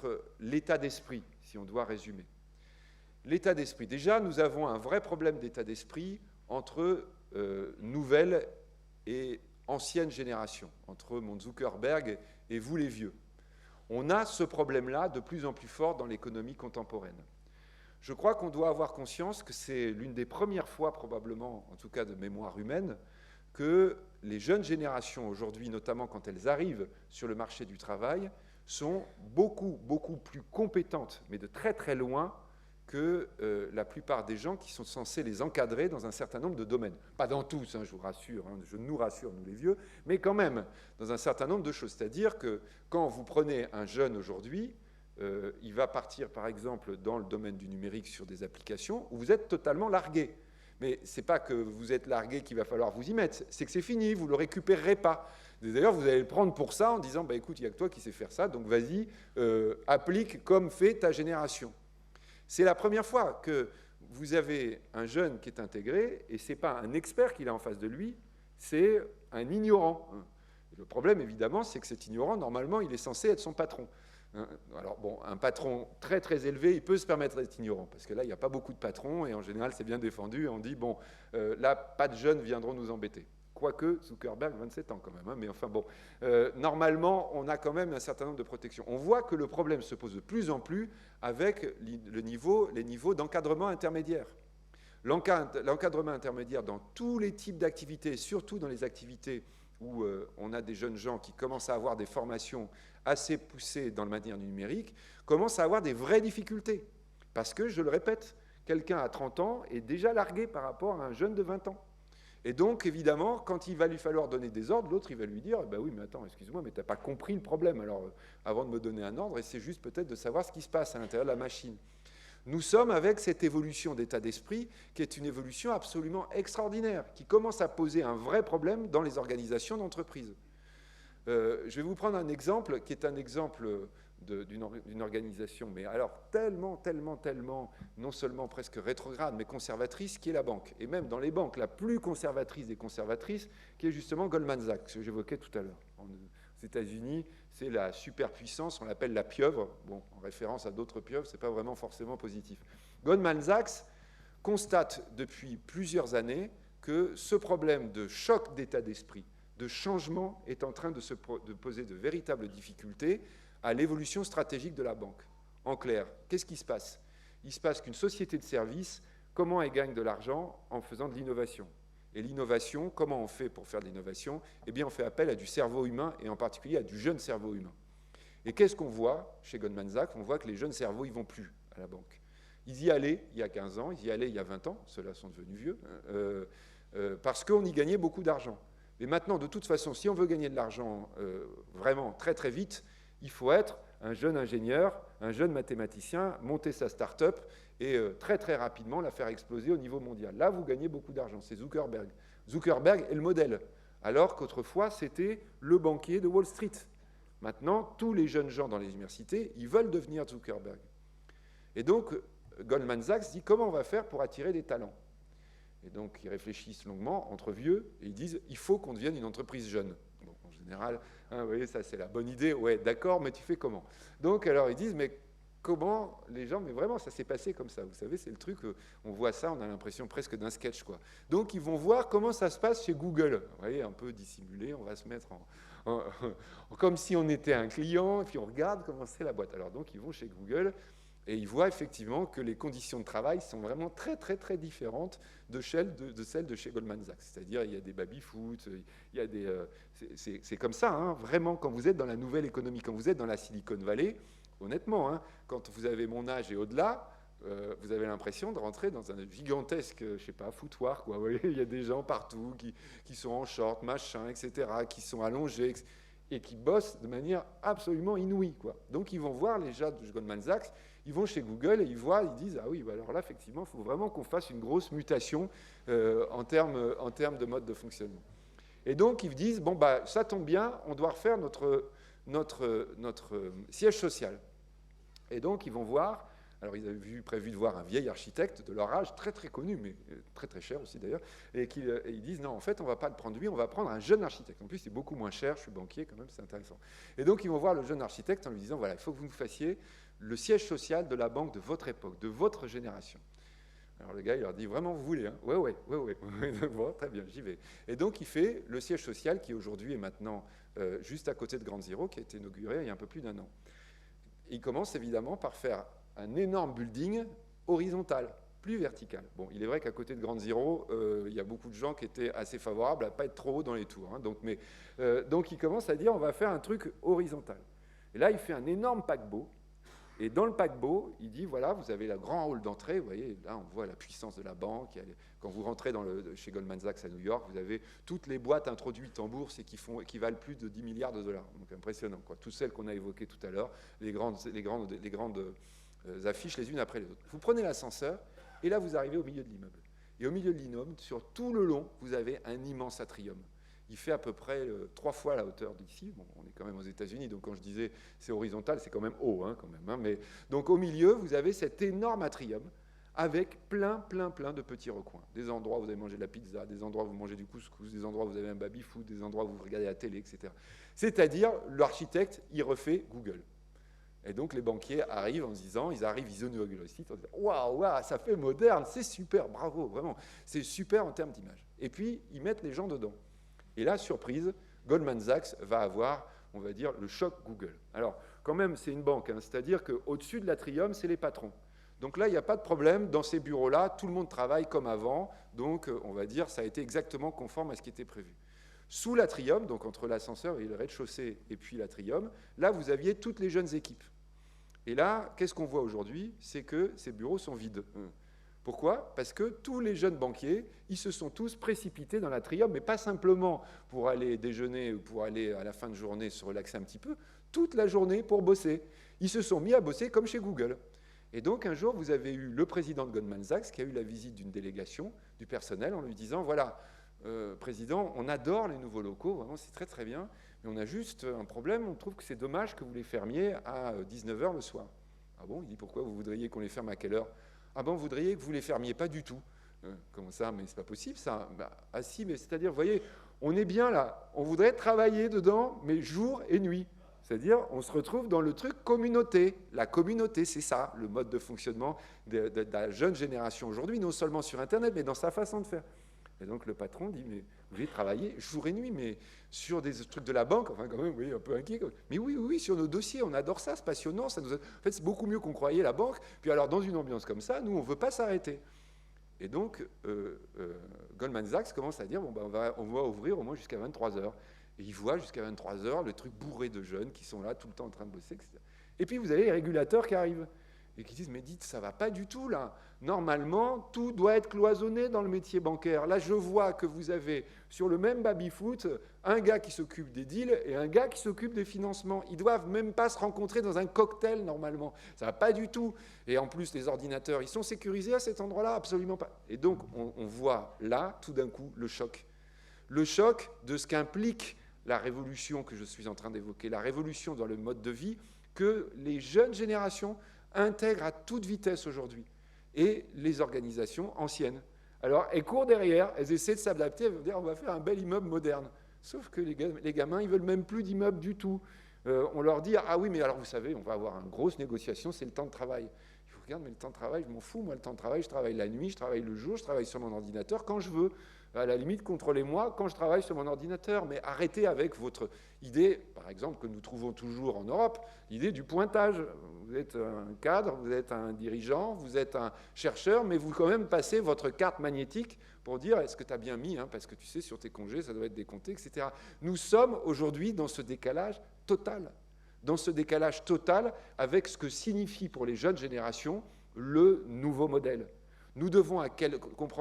peut-être l'état d'esprit, si on doit résumer. L'état d'esprit. Déjà, nous avons un vrai problème d'état d'esprit entre nouvelle et ancienne génération, entre mon Zuckerberg et vous les vieux. On a ce problème-là de plus en plus fort dans l'économie contemporaine. Je crois qu'on doit avoir conscience que c'est l'une des premières fois, probablement, en tout cas de mémoire humaine, que les jeunes générations aujourd'hui, notamment quand elles arrivent sur le marché du travail, sont beaucoup, beaucoup plus compétentes, mais de très très loin, que la plupart des gens qui sont censés les encadrer dans un certain nombre de domaines. Pas dans tous, hein, je vous rassure, hein, je nous rassure, nous les vieux, mais quand même dans un certain nombre de choses. C'est-à-dire que quand vous prenez un jeune aujourd'hui, il va partir par exemple dans le domaine du numérique sur des applications où vous êtes totalement largué. Mais ce n'est pas que vous êtes largué qu'il va falloir vous y mettre, c'est que c'est fini, vous ne le récupérerez pas. D'ailleurs, vous allez le prendre pour ça en disant bah, « écoute, il n'y a que toi qui sais faire ça, donc vas-y, applique comme fait ta génération ». C'est la première fois que vous avez un jeune qui est intégré, et ce n'est pas un expert qu'il a en face de lui, c'est un ignorant. Le problème, évidemment, c'est que cet ignorant, normalement, il est censé être son patron. Alors, bon, un patron très, très élevé, il peut se permettre d'être ignorant, parce que là, il n'y a pas beaucoup de patrons, et en général, c'est bien défendu. On dit, bon, là, pas de jeunes viendront nous embêter. Quoique, Zuckerberg, 27 ans quand même, hein, mais enfin bon, normalement, on a quand même un certain nombre de protections. On voit que le problème se pose de plus en plus avec les niveaux d'encadrement intermédiaire. L'encadrement intermédiaire dans tous les types d'activités, surtout dans les activités où on a des jeunes gens qui commencent à avoir des formations assez poussées dans le manière du numérique, commence à avoir des vraies difficultés. Parce que, je le répète, quelqu'un à 30 ans est déjà largué par rapport à un jeune de 20 ans. Et donc, évidemment, quand il va lui falloir donner des ordres, l'autre, il va lui dire « Ben oui, mais attends, excuse-moi, mais tu n'as pas compris le problème. Alors, avant de me donner un ordre, essaie juste peut-être de savoir ce qui se passe à l'intérieur de la machine. » Nous sommes avec cette évolution d'état d'esprit qui est une évolution absolument extraordinaire, qui commence à poser un vrai problème dans les organisations d'entreprise. Je vais vous prendre un exemple qui est un exemple d'une organisation, mais alors tellement, non seulement presque rétrograde, mais conservatrice, qui est la banque. Et même dans les banques, la plus conservatrice des conservatrices, qui est justement Goldman Sachs, que j'évoquais tout à l'heure. Aux États-Unis, c'est la superpuissance, on l'appelle la pieuvre. Bon, en référence à d'autres pieuvres, ce n'est pas vraiment forcément positif. Goldman Sachs constate depuis plusieurs années que ce problème de choc d'état d'esprit, de changement, est en train de poser de véritables difficultés à l'évolution stratégique de la banque. En clair, qu'est-ce qui se passe? Il se passe qu'une société de services, comment elle gagne de l'argent? En faisant de l'innovation. Et l'innovation, comment on fait pour faire de l'innovation? Eh bien, on fait appel à du cerveau humain, et en particulier à du jeune cerveau humain. Et qu'est-ce qu'on voit chez Goldman Sachs? On voit que les jeunes cerveaux, ils ne vont plus à la banque. Ils y allaient il y a 15 ans, ils y allaient il y a 20 ans, ceux-là sont devenus vieux, parce qu'on y gagnait beaucoup d'argent. Mais maintenant, de toute façon, si on veut gagner de l'argent vraiment très très vite, il faut être un jeune ingénieur, un jeune mathématicien, monter sa start-up et très très rapidement la faire exploser au niveau mondial. Là, vous gagnez beaucoup d'argent, c'est Zuckerberg. Zuckerberg est le modèle, alors qu'autrefois, c'était le banquier de Wall Street. Maintenant, tous les jeunes gens dans les universités, ils veulent devenir Zuckerberg. Et donc, Goldman Sachs dit comment on va faire pour attirer des talents. Et donc, ils réfléchissent longuement entre vieux et ils disent il faut qu'on devienne une entreprise jeune. Bon, en général, hein, vous voyez, ça c'est la bonne idée. Ouais, d'accord, mais tu fais comment? Donc, alors ils disent mais comment les gens, mais vraiment, ça s'est passé comme ça. Vous savez, c'est le truc, on voit ça, on a l'impression presque d'un sketch, quoi. Donc, ils vont voir comment ça se passe chez Google. Vous voyez, un peu dissimulé, on va se mettre comme si on était un client, et puis on regarde comment c'est la boîte. Alors, donc, ils vont chez Google. Et ils voient effectivement que les conditions de travail sont vraiment très, très, très différentes de celles de chez Goldman Sachs. C'est-à-dire, il y a des baby-foot, il y a des... c'est comme ça, hein, vraiment, quand vous êtes dans la nouvelle économie, quand vous êtes dans la Silicon Valley, honnêtement, hein, quand vous avez mon âge et au-delà, vous avez l'impression de rentrer dans un gigantesque, je ne sais pas, foutoir, quoi. Vous voyez, il y a des gens partout qui sont en short, machin, etc., qui sont allongés, etc., et qui bossent de manière absolument inouïe, quoi. Donc, ils vont voir les gens de Goldman Sachs, ils vont chez Google et ils voient, ils disent « Ah oui, bah alors là, effectivement, il faut vraiment qu'on fasse une grosse mutation en termes de mode de fonctionnement. » Et donc, ils disent « Bon, bah, ça tombe bien, on doit refaire notre siège social. » Et donc, ils vont voir Alors, ils avaient prévu de voir un vieil architecte de leur âge, très très connu, mais très très cher aussi d'ailleurs, et ils disent non, en fait, on ne va pas le prendre lui, on va prendre un jeune architecte. En plus, c'est beaucoup moins cher, je suis banquier quand même, c'est intéressant. Et donc, ils vont voir le jeune architecte en lui disant voilà, il faut que vous nous fassiez le siège social de la banque de votre époque, de votre génération. Alors le gars, il leur dit vraiment, vous voulez, hein? Ouais. Bon, très bien, j'y vais. Et donc, il fait le siège social qui aujourd'hui est maintenant juste à côté de Ground Zero, qui a été inauguré il y a un peu plus d'1 an. Il commence évidemment par faire un énorme building horizontal, plus vertical. Bon, il est vrai qu'à côté de Ground Zero, il y a beaucoup de gens qui étaient assez favorables à ne pas être trop haut dans les tours. Hein, donc il commence à dire, on va faire un truc horizontal. Et là, il fait un énorme paquebot. Et dans le paquebot, il dit, voilà, vous avez le grand hall d'entrée. Vous voyez, là, on voit la puissance de la banque. Quand vous rentrez chez Goldman Sachs à New York, vous avez toutes les boîtes introduites en bourse et qui valent plus de 10 milliards de dollars. Donc impressionnant, quoi. Toutes celles qu'on a évoquées tout à l'heure, les grandes affiches les unes après les autres. Vous prenez l'ascenseur, et là, vous arrivez au milieu de l'immeuble. Et au milieu de l'immeuble, sur tout le long, vous avez un immense atrium. Il fait à peu près 3 fois la hauteur d'ici. Bon, on est quand même aux États-Unis, donc quand je disais c'est horizontal, c'est quand même haut, hein, quand même. Hein, mais, donc au milieu, vous avez cet énorme atrium avec plein de petits recoins. Des endroits où vous avez mangé de la pizza, des endroits où vous mangez du couscous, des endroits où vous avez un baby-food, des endroits où vous regardez la télé, etc. C'est-à-dire, l'architecte, il refait Google. Et donc les banquiers arrivent en se disant, ils inaugurent le site en disant waouh, ça fait moderne, c'est super, bravo, vraiment, c'est super en termes d'image. Et puis ils mettent les gens dedans. Et là, surprise, Goldman Sachs va avoir, on va dire, le choc Google. Alors, quand même, c'est une banque, hein, c'est-à-dire qu'au-dessus de l'atrium, c'est les patrons. Donc là, il n'y a pas de problème, dans ces bureaux-là, tout le monde travaille comme avant, donc on va dire, ça a été exactement conforme à ce qui était prévu. Sous l'atrium, donc entre l'ascenseur et le rez-de-chaussée et puis l'atrium, là, vous aviez toutes les jeunes équipes. Et là, qu'est-ce qu'on voit aujourd'hui? C'est que ces bureaux sont vides. Pourquoi? Parce que tous les jeunes banquiers, ils se sont tous précipités dans l'atrium, mais pas simplement pour aller déjeuner ou pour aller à la fin de journée se relaxer un petit peu, toute la journée pour bosser. Ils se sont mis à bosser comme chez Google. Et donc, un jour, vous avez eu le président de Goldman Sachs qui a eu la visite d'une délégation du personnel en lui disant, voilà, Président, on adore les nouveaux locaux, vraiment, c'est très très bien, mais on a juste un problème, on trouve que c'est dommage que vous les fermiez à 19h le soir. Ah bon? Il dit, pourquoi vous voudriez qu'on les ferme à quelle heure? Ah ben, vous voudriez que vous les fermiez pas du tout. Comment ça? Mais c'est pas possible ça. Ah si, mais c'est-à-dire, vous voyez, on est bien là, on voudrait travailler dedans, mais jour et nuit. C'est-à-dire, on se retrouve dans le truc communauté. La communauté, c'est ça, le mode de fonctionnement de la jeune génération aujourd'hui, non seulement sur Internet, mais dans sa façon de faire. Et donc le patron dit, mais vous voulez travailler jour et nuit, mais sur des trucs de la banque, enfin quand même, oui, un peu inquiet. Mais oui, sur nos dossiers, on adore ça, c'est passionnant. En fait, c'est beaucoup mieux qu'on croyait, la banque. Puis alors, dans une ambiance comme ça, nous, on ne veut pas s'arrêter. Et donc, Goldman Sachs commence à dire, bon, ben, on va ouvrir au moins jusqu'à 23h. Et il voit jusqu'à 23h le truc bourré de jeunes qui sont là tout le temps en train de bosser, etc. Et puis, vous avez les régulateurs qui arrivent et qui disent, mais dites, ça ne va pas du tout, là. Normalement, tout doit être cloisonné dans le métier bancaire. Là, je vois que vous avez, sur le même baby-foot, un gars qui s'occupe des deals et un gars qui s'occupe des financements. Ils ne doivent même pas se rencontrer dans un cocktail, normalement. Ça ne va pas du tout. Et en plus, les ordinateurs, ils sont sécurisés à cet endroit-là? Absolument pas. Et donc, on voit là, tout d'un coup, le choc. Le choc de ce qu'implique la révolution que je suis en train d'évoquer, la révolution dans le mode de vie que les jeunes générations intègrent à toute vitesse aujourd'hui. Et les organisations anciennes. Alors, elles courent derrière, elles essaient de s'adapter, elles vont dire on va faire un bel immeuble moderne. Sauf que les gamins, ils ne veulent même plus d'immeuble du tout. On leur dit ah oui, mais alors vous savez, on va avoir une grosse négociation, c'est le temps de travail. Je vous regarde, mais le temps de travail, je m'en fous, moi, le temps de travail, je travaille la nuit, je travaille le jour, je travaille sur mon ordinateur quand je veux. À la limite, contrôlez-moi quand je travaille sur mon ordinateur, mais arrêtez avec votre idée, par exemple, que nous trouvons toujours en Europe, l'idée du pointage. Vous êtes un cadre, vous êtes un dirigeant, vous êtes un chercheur, mais vous quand même passez votre carte magnétique pour dire est-ce que tu as bien mis, hein, parce que tu sais, sur tes congés, ça doit être décompté, etc. Nous sommes aujourd'hui dans ce décalage total. Dans ce décalage total avec ce que signifie pour les jeunes générations le nouveau modèle. Nous devons comprendre